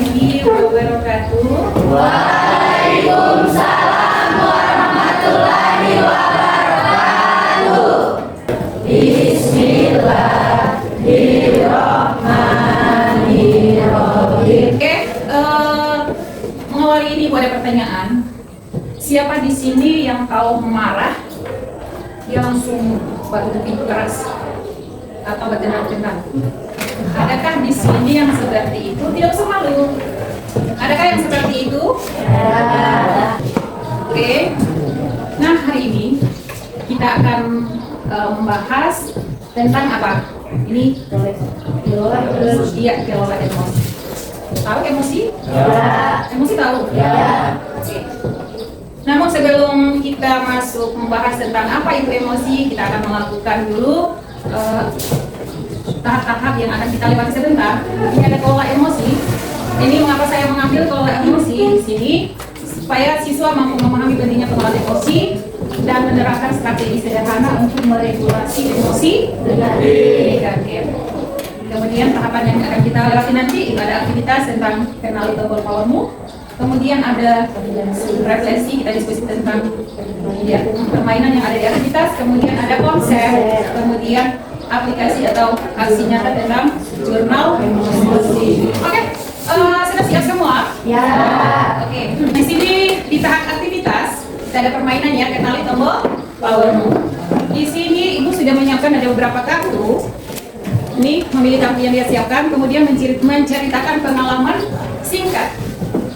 warahmatullahi wabarakatuh. Waalaikumsalam warahmatullahi wabarakatuh. Bismillahirrahmanirrahim. Oke, mengawali ini pada pertanyaan, siapa di sini yang kalau marah dia langsung batu pintu keras atau bertendang-tendang? Adakah di sini yang seperti itu? Tidak usah malu. Adakah yang seperti itu? Oke. Nah, hari ini kita akan membahas tentang apa? Ini kelola emosi. Tahu emosi? Ya. Emosi tahu? Ya. Oke. Namun sebelum kita masuk membahas tentang apa itu emosi, kita akan melakukan dulu tahap-tahap yang akan kita lewati sebentar. Ini ada kelola emosi. Ini mengapa saya mengambil kelola emosi di sini, supaya siswa mampu memahami pentingnya kelola emosi dan menerapkan strategi sederhana untuk meregulasi emosi negatif. Kemudian tahapan yang akan kita lewati nanti itu ada aktivitas tentang kenali tombol powermu. Kemudian ada refleksi, kita diskusi tentang ya, permainan yang ada di aktivitas. Kemudian ada konsep, kemudian aplikasi atau aksi nyata tentang jurnal emosi. Oke, sudah siap semua? Ya. Oke, di sini di tahap aktivitas kita ada permainan ya, kenali tombol powermu. Di sini ibu sudah menyiapkan ada beberapa kartu. Ini memilih kartu yang dia siapkan, kemudian menceritakan pengalaman singkat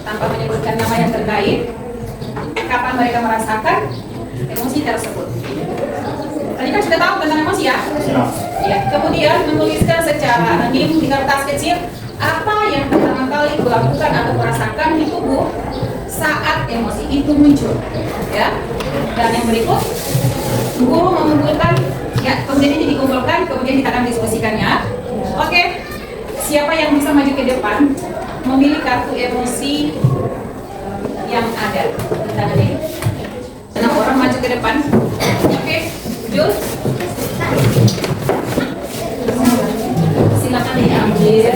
tanpa menyebutkan nama yang terkait, kapan mereka merasakan emosi tersebut. Tadi kan sudah tahu tentang emosi ya? Ya. Kemudian menuliskan secara anonim di kertas kecil apa yang pertama kali kulakukan atau merasakan di tubuh saat emosi itu muncul. Ya. Dan yang berikut, guru mengumpulkan, ya, kemudian ini dikumpulkan, kemudian kita akan diskusikannya. Oke, siapa yang bisa maju ke depan memilih kartu emosi yang ada di tangan ini? 6 orang maju ke depan. Oke, Jul, silakan diambil.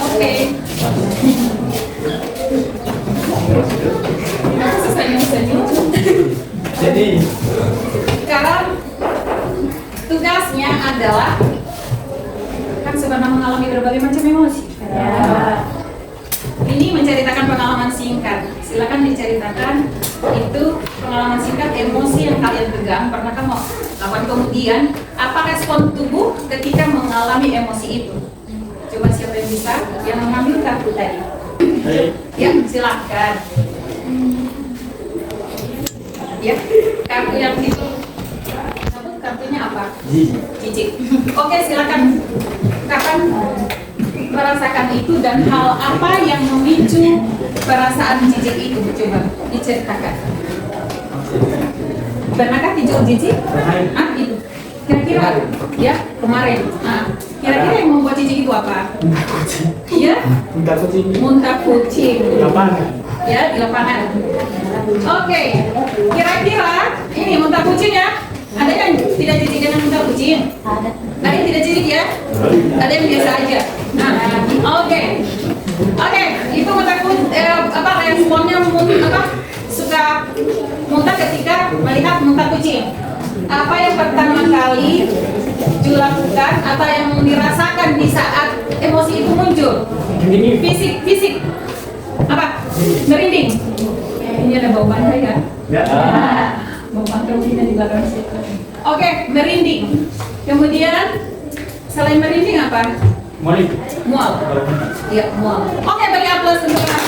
Oke. Senyum-senyum. Jadi Sekarang tugasnya adalah kan sebenarnya mengalami berbagai macam emosi. Ya. Ini menceritakan pengalaman singkat. Silakan diceritakan itu pengalaman singkat emosi yang kalian pegang pernah kamu lakukan, kemudian apa respon tubuh ketika mengalami emosi itu. Coba siapa yang bisa yang mengambil kartu tadi? Ya, silakan. Ya, kartu yang itu kartunya apa? Jijik. Oke, silakan. Kapan merasakan itu dan hal apa yang memicu perasaan jijik itu? Coba diceritakan. Pernahkah timbul jijik? Ah, itu. Kira-kira ya kemarin. Kira-kira yang membuat jijik itu apa? Ya? Muntah kucing. Ya, di lapangan. Oke. Kira-kira ini muntah kucing ya? Ada yang tidak jijik dengan muntah kucing? Ada yang tidak jijik ya? Ada yang biasa aja. Nah, oke. Itu muntah kucing, responnya suka muntah ketika melihat muntah kucing. Apa yang pertama kali dilakukan atau yang dirasakan di saat emosi itu muncul? Fisik. Apa? Merinding. Ini ada bau pantai kan? Ya. Bau pantai di belakang situ. Oke, merinding. Kemudian selain merinding apa? Mual. Iya, mual. Oke, beri aplaus untuk Mas.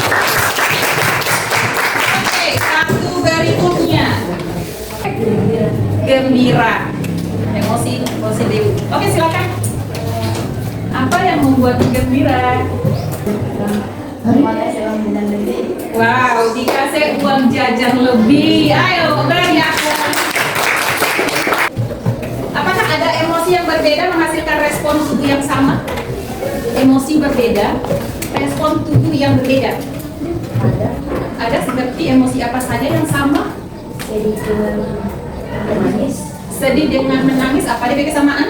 Oke, kartu berikutnya. Gembira. Emosi positif. Oke, silakan. Apa yang membuat gembira? Wow, dikasih uang jajan lebih. Ayo, beri aplaus. Apakah ada emosi yang berbeda menghasilkan respon tubuh yang sama? Emosi berbeda, respon tubuh yang berbeda. Ada seperti emosi apa saja yang sama? Sedih dengan menangis. Sedih dengan menangis, apa ada kesamaan?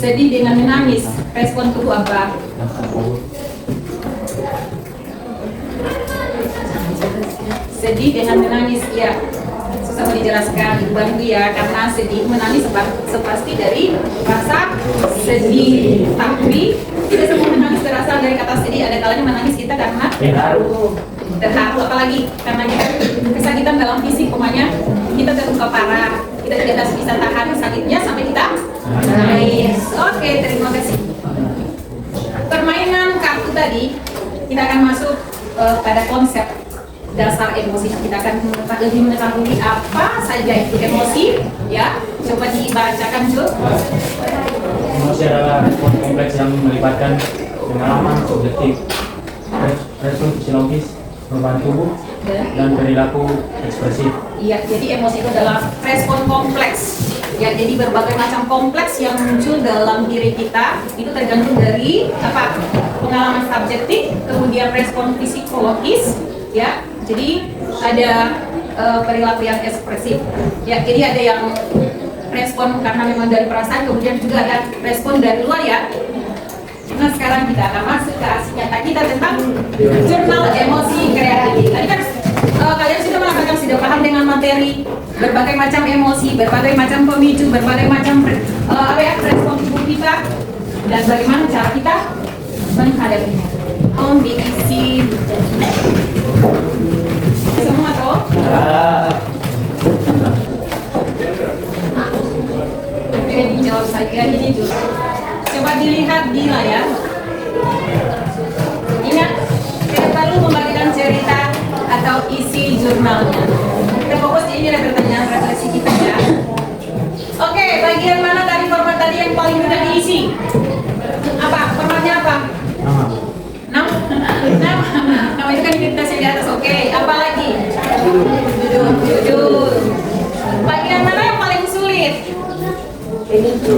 sedih dengan menangis. Respon tubuh apa? Sedih dengan menangis, ya. Susah mau dijelaskan, bantu ya, karena sedih menangis sepasti dari rasa sedih. Tapi tidak semua menangis berasal dari kata sedih. Ada kalanya menangis kita karena terharu, apalagi karena kita kesakitan dalam fisik, umpamanya kita terluka parah, kita tidak bisa tahan sakitnya sampai kita menangis. Oke, terima kasih. Permainan kartu tadi kita akan masuk pada konsep dasar emosi. Kita akan lebih mengetahui apa saja itu emosi, ya. Coba dibacakan dulu. Emosi adalah respon kompleks yang melibatkan pengalaman subjektif, respon fisiologis, perubahan tubuh, dan perilaku ekspresif. Iya, jadi emosi itu adalah respon kompleks. Ya, jadi berbagai macam kompleks yang muncul dalam diri kita itu tergantung dari apa? Pengalaman subjektif, kemudian respon psikologis, ya. Jadi ada perilaku yang ekspresif. Ya, jadi ada yang respon karena memang dari perasaan, kemudian juga ada respon dari luar, ya. Nah, sekarang kita akan masuk ke aksi nyata kita tentang jurnal emosi kreatif. Tadi kan kalian sudah mengatakan sudah paham dengan materi berbagai macam emosi, berbagai macam pemicu, berbagai macam respon tubuh kita, dan bagaimana cara kita menghadapinya. Diisi semua toh? Oke, dijawab saja ini dulu. Coba dilihat di layar. Ingat, tidak perlu membagikan cerita atau isi jurnalnya. Kita fokus ini ada pertanyaan refleksi kita, ya. Oke, bagian mana dari format tadi yang paling mudah diisi? Apa? Formatnya apa? Nama itu kan identitas yang di atas. Oke, apa lagi? Judul. Bagian mana yang paling sulit? Pemicu.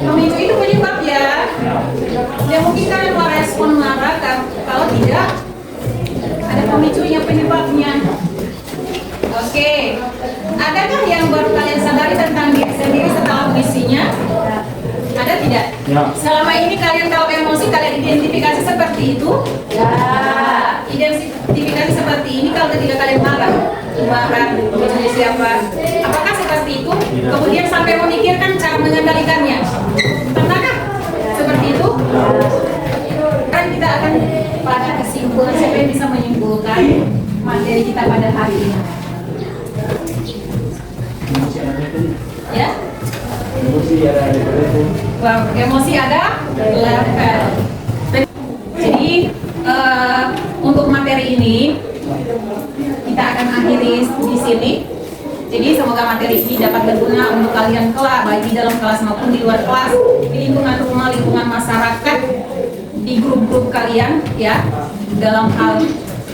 Pemicu itu penyebab, ya. Ya mungkin kalian merespon marah kalau tidak ada pemicunya, penyebabnya. Oke. Adakah yang baru kalian sadari tentang diri sendiri setelah mengisinya? Ada tidak? Ya. Selama ini kalian kalau emosi kalian identifikasi seperti itu? Ya. Identifikasi seperti ini kalau ketika kalian marah, pemicunya siapa? Apakah seperti itu? Kemudian sampai memikirkan cara mengendalikannya. Pernahkah seperti itu? Kan kita akan pada kesimpulan, siapa yang bisa menyimpulkan materi kita pada hari ini? Ya? Emosi ada level. Wow, emosi ada level. Jadi untuk materi ini kita akan akhiri di sini. Jadi semoga materi ini dapat berguna untuk kalian kelak, baik di dalam kelas maupun di luar kelas, di lingkungan rumah, lingkungan masyarakat, di grup-grup kalian, ya, dalam hal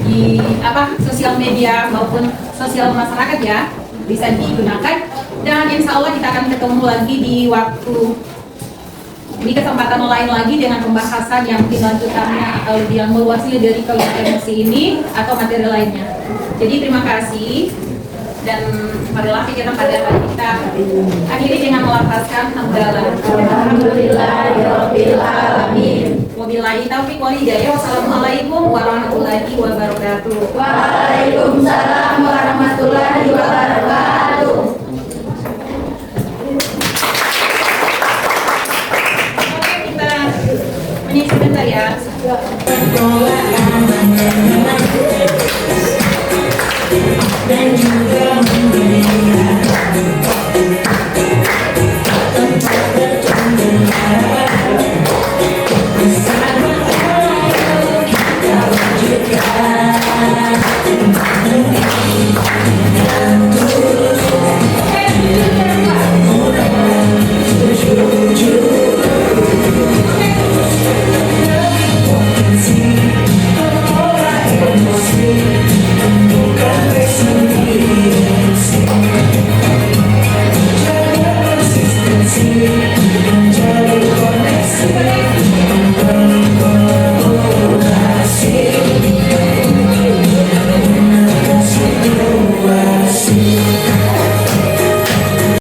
di sosial media maupun sosial masyarakat, ya, bisa digunakan. Dan insya Allah kita akan ketemu lagi di kesempatan lain lagi dengan pembahasan yang lebih lanjutannya atau lebih yang meluasnya dari kegiatan emosi ini atau materi lainnya. Jadi terima kasih, dan marilah kita pada hari kita akhiri dengan melafazkan hamdalah. Alhamdulillahirabbil alamin. Wabillahi taufiq wal hidayah. Wassalamualaikum warahmatullahi wabarakatuh. Waalaikumsalam warahmatullahi wabarakatuh.